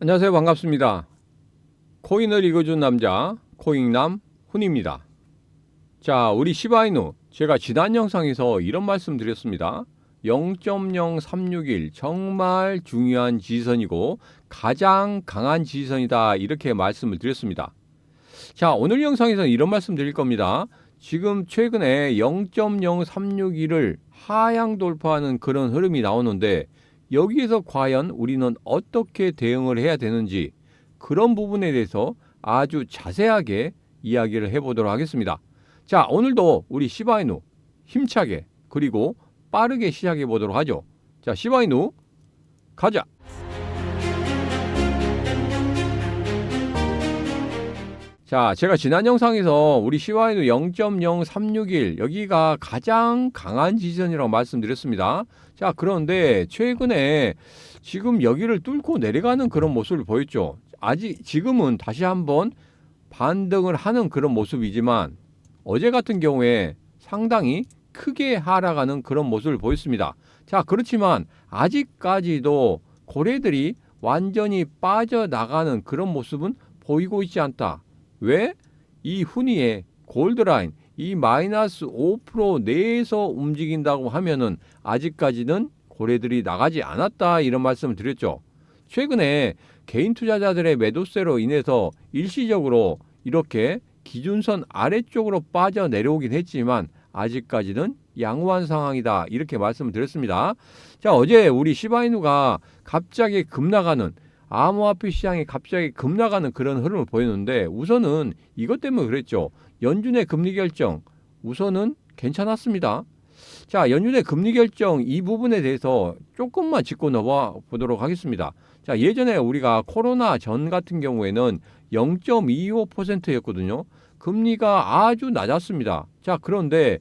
안녕하세요. 반갑습니다. 코인을 읽어준 남자 코인남 훈입니다. 자, 우리 시바이누, 제가 지난 영상에서 이런 말씀 드렸습니다. 0.0361 정말 중요한 지지선이고 가장 강한 지지선이다, 이렇게 말씀을 드렸습니다. 자, 오늘 영상에서는 이런 말씀 드릴 겁니다. 지금 최근에 0.0361을 하향 돌파하는 그런 흐름이 나오는데, 여기에서 과연 우리는 어떻게 대응을 해야 되는지, 그런 부분에 대해서 아주 자세하게 이야기를 해보도록 하겠습니다. 자, 오늘도 우리 시바이누 힘차게 그리고 빠르게 시작해 보도록 하죠. 자, 시바이누 가자. 자, 제가 지난 영상에서 우리 시바이누 0.0361 여기가 가장 강한 지지선이라고 말씀드렸습니다. 자, 그런데 최근에 지금 여기를 뚫고 내려가는 그런 모습을 보였죠. 아직 지금은 다시 한번 반등을 하는 그런 모습이지만 어제 같은 경우에 상당히 크게 하락하는 그런 모습을 보였습니다. 자, 그렇지만 아직까지도 고래들이 완전히 빠져나가는 그런 모습은 보이고 있지 않다. 왜? 이 훈이의 골드라인, 이 마이너스 5% 내에서 움직인다고 하면은 아직까지는 고래들이 나가지 않았다, 이런 말씀을 드렸죠. 최근에 개인 투자자들의 매도세로 인해서 일시적으로 이렇게 기준선 아래쪽으로 빠져 내려오긴 했지만 아직까지는 양호한 상황이다, 이렇게 말씀을 드렸습니다. 자, 어제 우리 시바이누가 갑자기 급락하는, 암호화폐 시장이 갑자기 급락하는 그런 흐름을 보였는데, 우선은 이것 때문에 그랬죠. 연준의 금리 결정 우선은 괜찮았습니다. 자, 연준의 금리 결정 이 부분에 대해서 조금만 짚고 넘어가 보도록 하겠습니다. 자, 예전에 우리가 코로나 전 같은 경우에는 0.25%였거든요. 금리가 아주 낮았습니다. 자, 그런데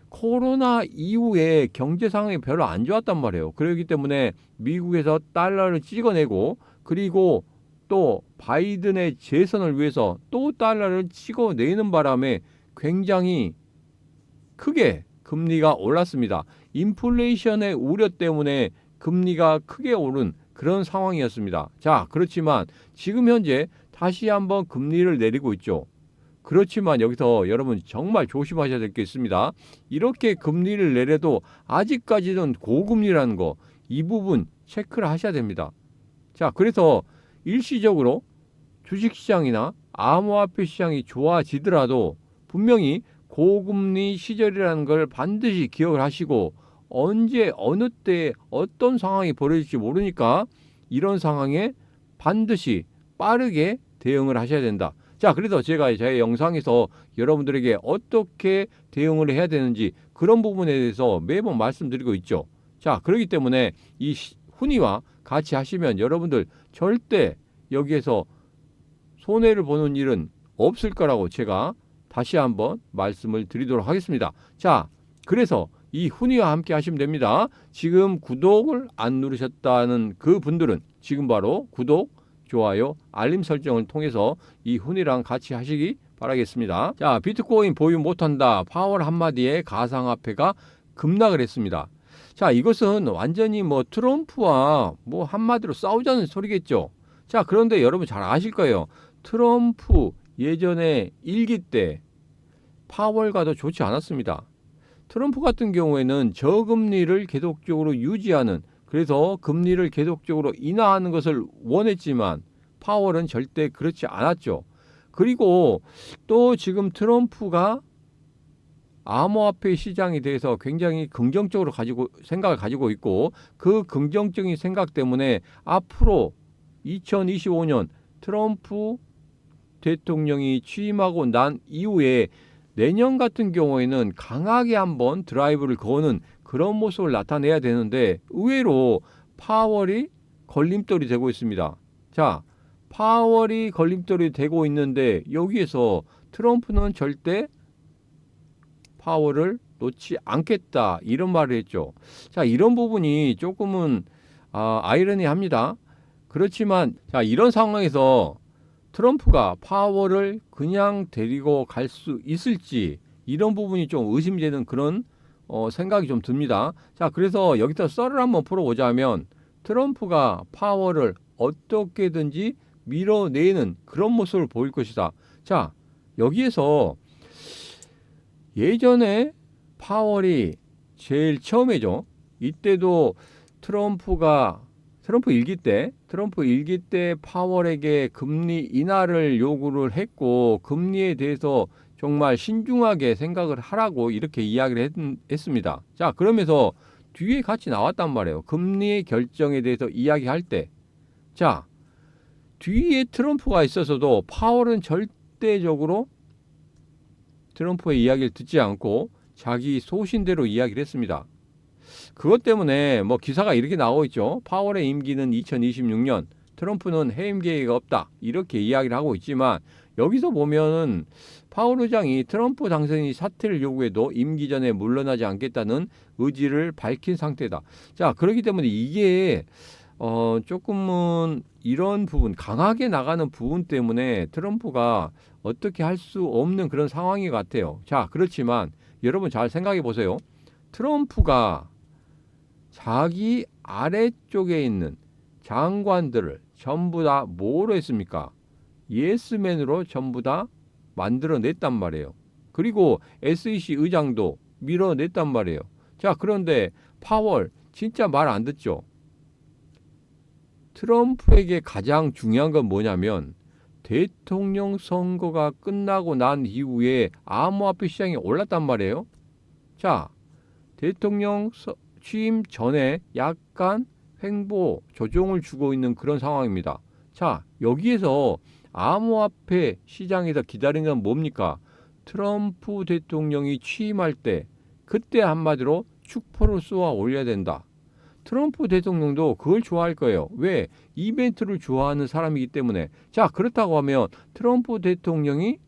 코로나 이후에 경제 상황이 별로 안 좋았단 말이에요. 그렇기 때문에 미국에서 달러를 찍어내고, 그리고 또 바이든의 재선을 위해서 또 달러를 찍어내는 바람에 굉장히 크게 금리가 올랐습니다. 인플레이션의 우려 때문에 금리가 크게 오른 그런 상황이었습니다. 자, 그렇지만 지금 현재 다시 한번 금리를 내리고 있죠. 그렇지만 여기서 여러분 정말 조심하셔야 될 게 있습니다. 이렇게 금리를 내려도 아직까지는 고금리라는 거, 이 부분 체크를 하셔야 됩니다. 자, 그래서 일시적으로 주식시장이나 암호화폐 시장이 좋아지더라도 분명히 고금리 시절이라는 걸 반드시 기억을 하시고, 언제 어느 때 어떤 상황이 벌어질지 모르니까 이런 상황에 반드시 빠르게 대응을 하셔야 된다. 자, 그래서 제가 제 영상에서 여러분들에게 어떻게 대응을 해야 되는지 그런 부분에 대해서 매번 말씀드리고 있죠. 자, 그렇기 때문에 이 훈이와 같이 하시면 여러분들 절대 여기에서 손해를 보는 일은 없을 거라고 제가 다시 한번 말씀을 드리도록 하겠습니다. 자, 그래서 이 훈이와 함께 하시면 됩니다. 지금 구독을 안 누르셨다는 그 분들은 지금 바로 구독, 좋아요, 알림 설정을 통해서 이 훈이랑 같이 하시기 바라겠습니다. 자, 비트코인 보유 못한다, 파월 한마디에 가상화폐가 급락을 했습니다. 자, 이것은 완전히 트럼프와 한마디로 싸우자는 소리겠죠. 자, 그런데 여러분 잘 아실 거예요. 트럼프 예전에 1기 때 파월과도 좋지 않았습니다. 트럼프 같은 경우에는 저금리를 계속적으로 유지하는, 그래서 금리를 계속적으로 인하하는 것을 원했지만 파월은 절대 그렇지 않았죠. 그리고 또 지금 트럼프가 암호화폐 시장에 대해서 굉장히 긍정적으로 생각을 가지고 있고, 그 긍정적인 생각 때문에 앞으로 2025년 트럼프 대통령이 취임하고 난 이후에 내년 같은 경우에는 강하게 한번 드라이브를 거는 그런 모습을 나타내야 되는데, 의외로 파월이 걸림돌이 되고 있습니다. 자, 파월이 걸림돌이 되고 있는데 여기에서 트럼프는 절대 파월을 놓지 않겠다, 이런 말을 했죠. 자, 이런 부분이 조금은 아이러니합니다. 그렇지만 자, 이런 상황에서 트럼프가 파월을 그냥 데리고 갈 수 있을지, 이런 부분이 좀 의심되는 그런 생각이 좀 듭니다. 자, 그래서 여기서 썰을 한번 풀어보자면 트럼프가 파월을 어떻게든지 밀어내는 그런 모습을 보일 것이다. 자, 여기에서 예전에 파월이 제일 처음이죠. 이때도 트럼프 일기 때 파월에게 금리 인하를 요구를 했고, 금리에 대해서 정말 신중하게 생각을 하라고 이렇게 이야기를 했습니다. 자, 그러면서 뒤에 같이 나왔단 말이에요. 금리 결정에 대해서 이야기할 때. 자, 뒤에 트럼프가 있어서도 파월은 절대적으로 트럼프의 이야기를 듣지 않고 자기 소신대로 이야기를 했습니다. 그것 때문에 뭐 기사가 이렇게 나오고 있죠. 파월의 임기는 2026년, 트럼프는 해임 계획이 없다. 이렇게 이야기를 하고 있지만, 여기서 보면은 파월 의장이 트럼프 당선인이 사퇴를 요구해도 임기 전에 물러나지 않겠다는 의지를 밝힌 상태다. 자, 그렇기 때문에 이게 조금은 이런 부분, 강하게 나가는 부분 때문에 트럼프가 어떻게 할 수 없는 그런 상황인 것 같아요. 자, 그렇지만 여러분 잘 생각해 보세요. 트럼프가 자기 아래쪽에 있는 장관들을 전부 다 뭐로 했습니까? 예스맨으로 전부 다 만들어냈단 말이에요. 그리고 SEC 의장도 밀어냈단 말이에요. 자, 그런데 파월 진짜 말 안 듣죠? 트럼프에게 가장 중요한 건 뭐냐면, 대통령 선거가 끝나고 난 이후에 암호화폐 시장이 올랐단 말이에요. 자, 대통령 취임 전에 약간 횡보 조정을 주고 있는 그런 상황입니다. 자, 여기에서 암호화폐 시장에서 기다리는 건 뭡니까? 트럼프 대통령이 취임할 때, 그때 한마디로 축포를 쏘아 올려야 된다. 트럼프 대통령도 그걸 좋아할 거예요. 왜? 이벤트를 좋아하는 사람이기 때문에. 자, 그렇다고 하면 트럼프 대통령이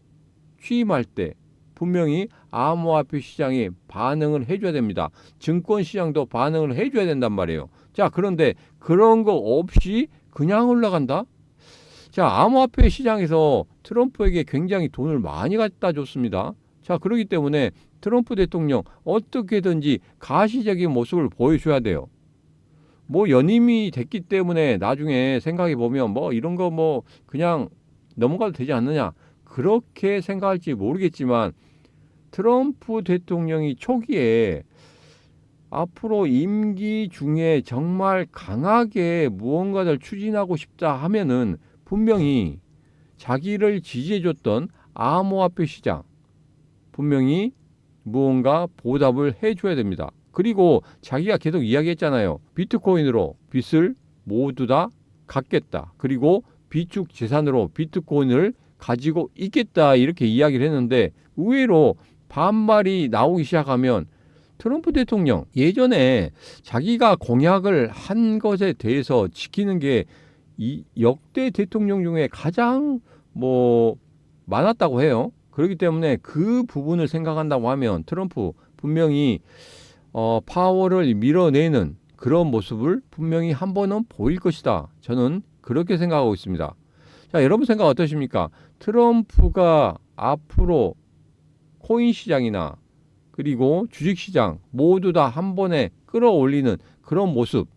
취임할 때 분명히 암호화폐 시장이 반응을 해줘야 됩니다. 증권 시장도 반응을 해줘야 된단 말이에요. 자, 그런데 그런 거 없이 그냥 올라간다? 자, 암호화폐 시장에서 트럼프에게 굉장히 돈을 많이 갖다 줬습니다. 자, 그렇기 때문에 트럼프 대통령 어떻게든지 가시적인 모습을 보여줘야 돼요. 뭐 연임이 됐기 때문에 나중에 생각해 보면 뭐 이런 거 뭐 그냥 넘어가도 되지 않느냐, 그렇게 생각할지 모르겠지만, 트럼프 대통령이 초기에 앞으로 임기 중에 정말 강하게 무언가를 추진하고 싶다 하면은 분명히 자기를 지지해줬던 암호화폐 시장 분명히 무언가 보답을 해줘야 됩니다. 그리고 자기가 계속 이야기했잖아요. 비트코인으로 빚을 모두 다 갚겠다. 그리고 비축 재산으로 비트코인을 가지고 있겠다. 이렇게 이야기를 했는데, 의외로 반발이 나오기 시작하면 트럼프 대통령 예전에 자기가 공약을 한 것에 대해서 지키는 게 이 역대 대통령 중에 가장 많았다고 해요. 그렇기 때문에 그 부분을 생각한다고 하면 트럼프 분명히 파월을 밀어내는 그런 모습을 분명히 한 번은 보일 것이다. 저는 그렇게 생각하고 있습니다. 자, 여러분 생각 어떠십니까? 트럼프가 앞으로 코인 시장이나 그리고 주식 시장 모두 다 한 번에 끌어올리는 그런 모습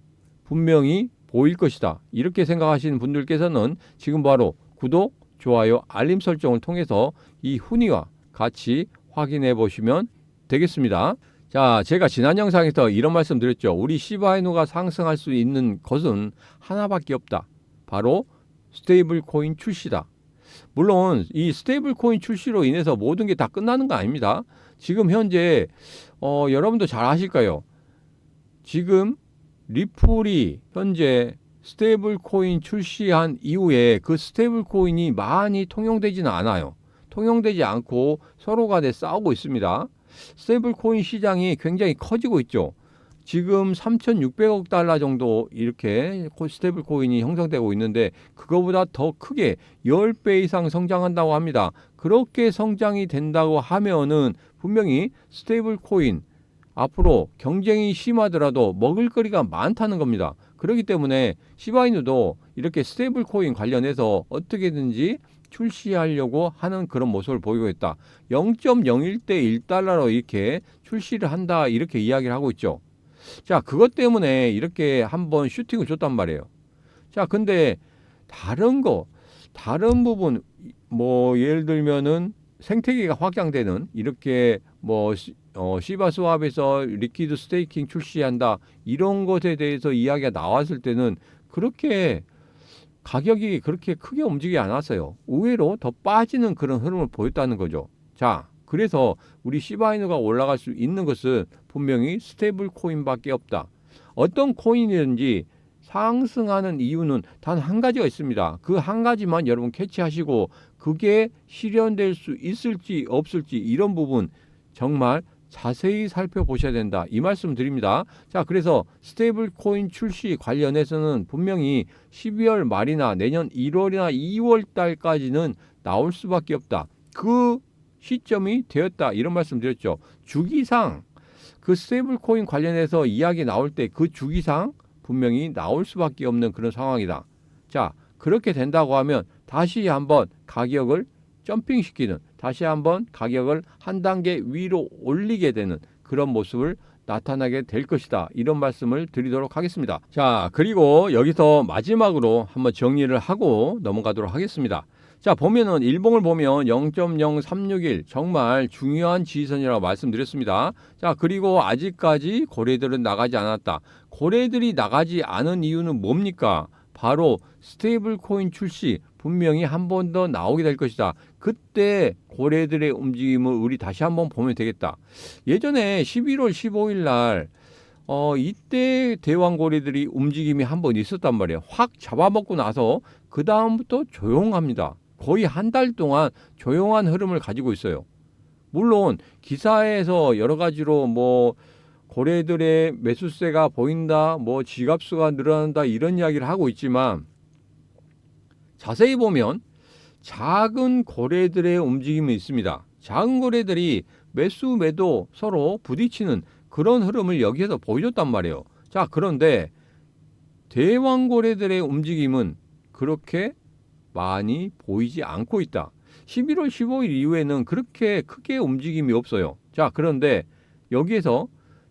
분명히 보일 것이다. 이렇게 생각하시는 분들께서는 지금 바로 구독, 좋아요, 알림 설정을 통해서 이 훈위와 같이 확인해 보시면 되겠습니다. 자, 제가 지난 영상에서 이런 말씀 드렸죠. 우리 시바이누가 상승할 수 있는 것은 하나밖에 없다. 바로 스테이블 코인 출시다. 물론 이 스테이블 코인 출시로 인해서 모든 게 다 끝나는 거 아닙니다. 지금 현재 여러분도 잘 아실 거예요. 지금 리플이 현재 스테이블 코인 출시한 이후에 그 스테이블 코인이 많이 통용되지는 않아요. 통용되지 않고 서로 간에 싸우고 있습니다. 스테이블 코인 시장이 굉장히 커지고 있죠. 지금 3,600억 달러 정도 이렇게 스테이블 코인이 형성되고 있는데, 그거보다 더 크게 10배 이상 성장한다고 합니다. 그렇게 성장이 된다고 하면은 분명히 스테이블 코인 앞으로 경쟁이 심하더라도 먹을거리가 많다는 겁니다. 그렇기 때문에 시바이누도 이렇게 스테이블 코인 관련해서 어떻게든지 출시하려고 하는 그런 모습을 보이고 있다. 0.01대 1달러로 이렇게 출시를 한다, 이렇게 이야기를 하고 있죠. 자, 그것 때문에 이렇게 한번 슈팅을 줬단 말이에요. 자, 근데 다른 부분, 뭐 예를 들면은 생태계가 확장되는 이렇게 뭐 시바 스왑에서 리퀴드 스테이킹 출시한다 이런 것에 대해서 이야기가 나왔을 때는 그렇게 가격이 그렇게 크게 움직이지 않았어요. 의외로 더 빠지는 그런 흐름을 보였다는 거죠. 자, 그래서 우리 시바이누가 올라갈 수 있는 것은 분명히 스테이블 코인밖에 없다. 어떤 코인이든지 상승하는 이유는 단 한 가지가 있습니다. 그 한 가지만 여러분 캐치하시고 그게 실현될 수 있을지 없을지 이런 부분 정말 자세히 살펴보셔야 된다. 이 말씀 드립니다. 자, 그래서 스테이블 코인 출시 관련해서는 분명히 12월 말이나 내년 1월이나 2월 달까지는 나올 수밖에 없다. 그 시점이 되었다. 이런 말씀 드렸죠. 주기상 그 스테이블 코인 관련해서 이야기 나올 때 그 주기상 분명히 나올 수밖에 없는 그런 상황이다. 자, 그렇게 된다고 하면 다시 한번 가격을 점핑시키는, 다시 한번 가격을 한 단계 위로 올리게 되는 그런 모습을 나타나게 될 것이다. 이런 말씀을 드리도록 하겠습니다. 자, 그리고 여기서 마지막으로 한번 정리를 하고 넘어가도록 하겠습니다. 자, 보면은 일봉을 보면 0.0361 정말 중요한 지지선이라고 말씀드렸습니다. 자, 그리고 아직까지 고래들은 나가지 않았다. 고래들이 나가지 않은 이유는 뭡니까? 바로 스테이블 코인 출시 분명히 한 번 더 나오게 될 것이다. 그때 고래들의 움직임을 우리 다시 한번 보면 되겠다. 예전에 11월 15일 날 이때 대왕고래들이 움직임이 한 번 있었단 말이에요. 확 잡아먹고 나서 그 다음부터 조용합니다. 거의 한 달 동안 조용한 흐름을 가지고 있어요. 물론 기사에서 여러 가지로 뭐 고래들의 매수세가 보인다, 뭐 지갑수가 늘어난다 이런 이야기를 하고 있지만 자세히 보면 작은 고래들의 움직임이 있습니다. 작은 고래들이 매수 매도 서로 부딪히는 그런 흐름을 여기에서 보여줬단 말이에요. 자, 그런데 대왕고래들의 움직임은 그렇게 많이 보이지 않고 있다. 11월 15일 이후에는 그렇게 크게 움직임이 없어요. 자, 그런데 여기에서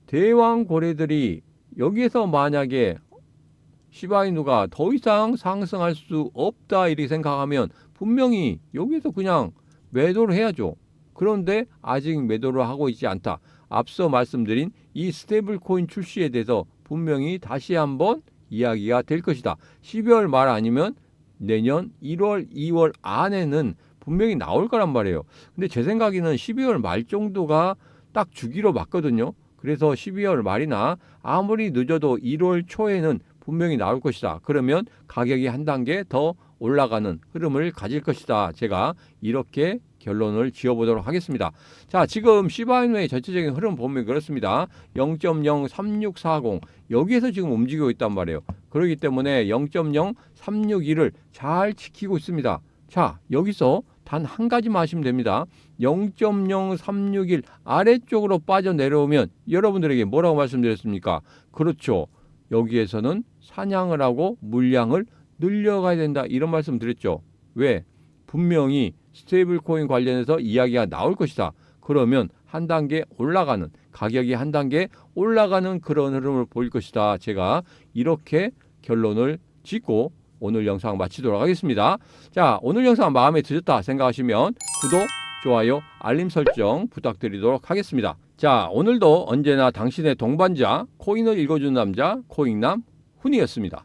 대왕고래들이 여기에서 만약에 시바이누가 더 이상 상승할 수 없다 이렇게 생각하면 분명히 여기서 그냥 매도를 해야죠. 그런데 아직 매도를 하고 있지 않다. 앞서 말씀드린 이 스테이블 코인 출시에 대해서 분명히 다시 한번 이야기가 될 것이다. 12월 말 아니면 내년 1월, 2월 안에는 분명히 나올 거란 말이에요. 근데 제 생각에는 12월 말 정도가 딱 주기로 맞거든요. 그래서 12월 말이나 아무리 늦어도 1월 초에는 분명히 나올 것이다. 그러면 가격이 한 단계 더 올라가는 흐름을 가질 것이다. 제가 이렇게 결론을 지어보도록 하겠습니다. 자, 지금 시바이누의 전체적인 흐름 보면 그렇습니다. 0.03640 여기에서 지금 움직이고 있단 말이에요. 그렇기 때문에 0.0361을 잘 지키고 있습니다. 자, 여기서 단 한 가지만 하시면 됩니다. 0.0361 아래쪽으로 빠져내려오면 여러분들에게 뭐라고 말씀드렸습니까? 그렇죠. 여기에서는 사냥을 하고 물량을 늘려가야 된다. 이런 말씀 드렸죠. 왜? 분명히 스테이블 코인 관련해서 이야기가 나올 것이다. 그러면 한 단계 올라가는, 가격이 한 단계 올라가는 그런 흐름을 보일 것이다. 제가 이렇게 결론을 짓고 오늘 영상 마치도록 하겠습니다. 자, 오늘 영상 마음에 드셨다 생각하시면 구독, 좋아요, 알림 설정 부탁드리도록 하겠습니다. 자, 오늘도 언제나 당신의 동반자, 코인을 읽어주는 남자, 코인남 훈이었습니다.